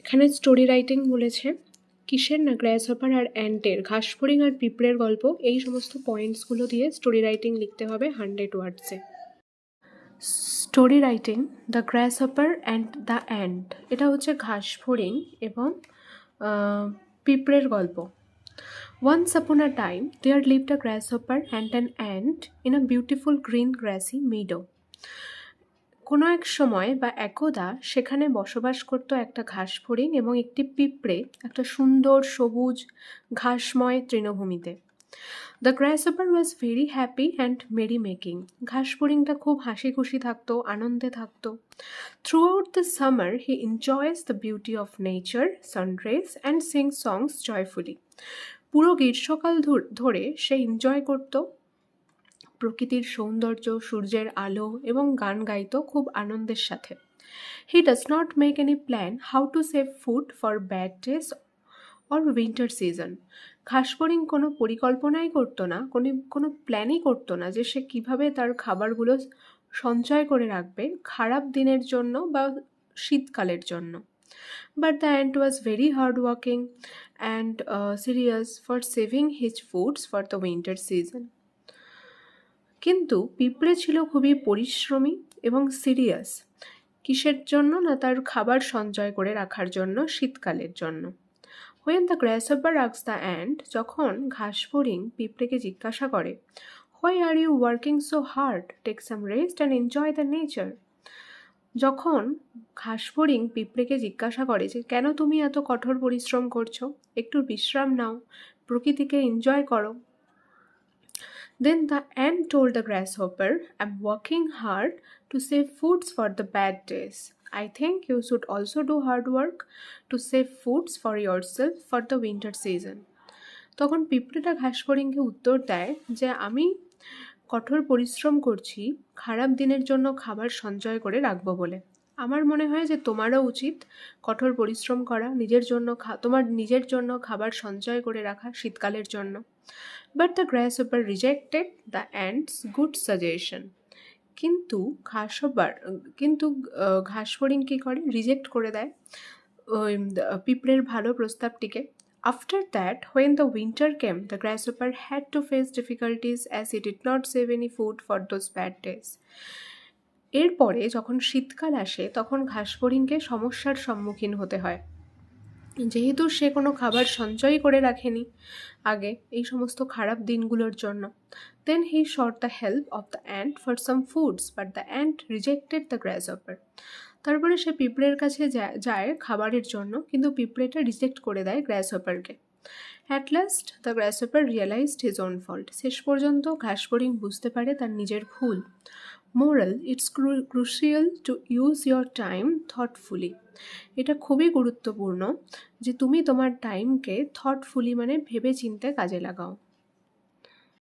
এখানে story writing বলেছে কিসের না গ্রাসহপার আর অ্যান্টের, ঘাসফড়িং আর পিঁপড়ের গল্প, এই সমস্ত পয়েন্টসগুলো দিয়ে স্টোরি রাইটিং লিখতে হবে 100 ওয়ার্ডসে। Story writing the grasshopper and the ant, এটা হচ্ছে ঘাসফড়িং এবং পিঁপড়ের গল্প। Once upon a time there lived a grasshopper and an ant in a beautiful green grassy meadow. কোনো এক সময় বা একদা সেখানে বসবাস করত একটা ঘাসফড়িং এবং একটি পিঁপড়ে একটা সুন্দর সবুজ ঘাসময় তৃণভূমিতে। The grasshopper was very happy and merry making, ঘাসফড়িংটা খুব হাসি খুশি থাকতো, আনন্দে থাকতো। Throughout the summer he enjoys the beauty of nature, sunrise and sing songs joyfully. পুরো গ্রীষ্মকাল ধরে সে এনজয় করত প্রকৃতির সৌন্দর্য, সূর্যের আলো এবং গান গাইতো খুব আনন্দের সাথে। He does not make any plan how to save food for bad days or winter season. ঘাসফড়িং কোনো পরিকল্পনাই করতো না, কোনো প্ল্যানই করতো না যে সে কীভাবে তার খাবারগুলো সঞ্চয় করে রাখবে খারাপ দিনের জন্য বা শীতকালের জন্য। But the ant was very hardworking and serious for saving his foods for the winter season. কিন্তু পিঁপড়ে ছিল খুবই পরিশ্রমী এবং সিরিয়াস, কিসের জন্য না তার খাবার সঞ্চয় করে রাখার জন্য শীতকালের জন্য। When the grasshopper asked the ant, যখন ঘাসফড়িং পিঁপড়েকে জিজ্ঞাসা করে, Why are you working so hard? Take some rest and enjoy the nature. যখন ঘাসফড়িং পিঁপড়েকে জিজ্ঞাসা করে যে কেন তুমি এত কঠোর পরিশ্রম করছো, একটু বিশ্রাম নাও, প্রকৃতিকে এনজয় করো। Then the ant told the grasshopper, I'm working hard to save foods for the bad days. I think you should also do hard work to save foods for yourself for the winter season. তখন পিঁপড়েটা ঘাসফড়িংকে উত্তর দেয় যে আমি কঠোর পরিশ্রম করছি খারাপ দিনের জন্য খাবার সঞ্চয় করে রাখবো বলে। আমার মনে হয় যে তোমারও উচিত কঠোর পরিশ্রম করা, নিজের জন্য তোমার নিজের জন্য খাবার সঞ্চয় করে রাখা শীতকালের জন্য। But the গ্রাসহপার rejected the ants good suggestion. কিন্তু ঘাসফড়িং কী করে, রিজেক্ট করে দেয় ওই পিঁপড়ের ভালো প্রস্তাবটিকে। After that, when the winter came, the grasshopper had to face difficulties as he did not save any food for those bad days. এরপরে যখন শীতকাল আসে তখন ঘাসফড়িংকে সমস্যার সম্মুখীন হতে হয়, যেহেতু সে কোনো খাবার সঞ্চয় করে রাখেনি আগে এই সমস্ত খারাপ দিনগুলোর জন্য। Then he sought the help of the ant for some foods, but the ant rejected the grasshopper. তারপরে সে পিঁপড়ের কাছে যায় খাবারের জন্য, কিন্তু পিঁপড়েটা রিজেক্ট করে দেয় গ্রাসহপারকে। At last the grasshopper realized his own fault. শেষ পর্যন্ত ঘাসফড়িং বুঝতে পারে তার নিজের ভুল। Moral, it's crucial to use your time thoughtfully. এটা খুবই গুরুত্বপূর্ণ যে তুমি তোমার টাইমকে থটফুলি মানে ভেবে চিন্তে কাজে লাগাও।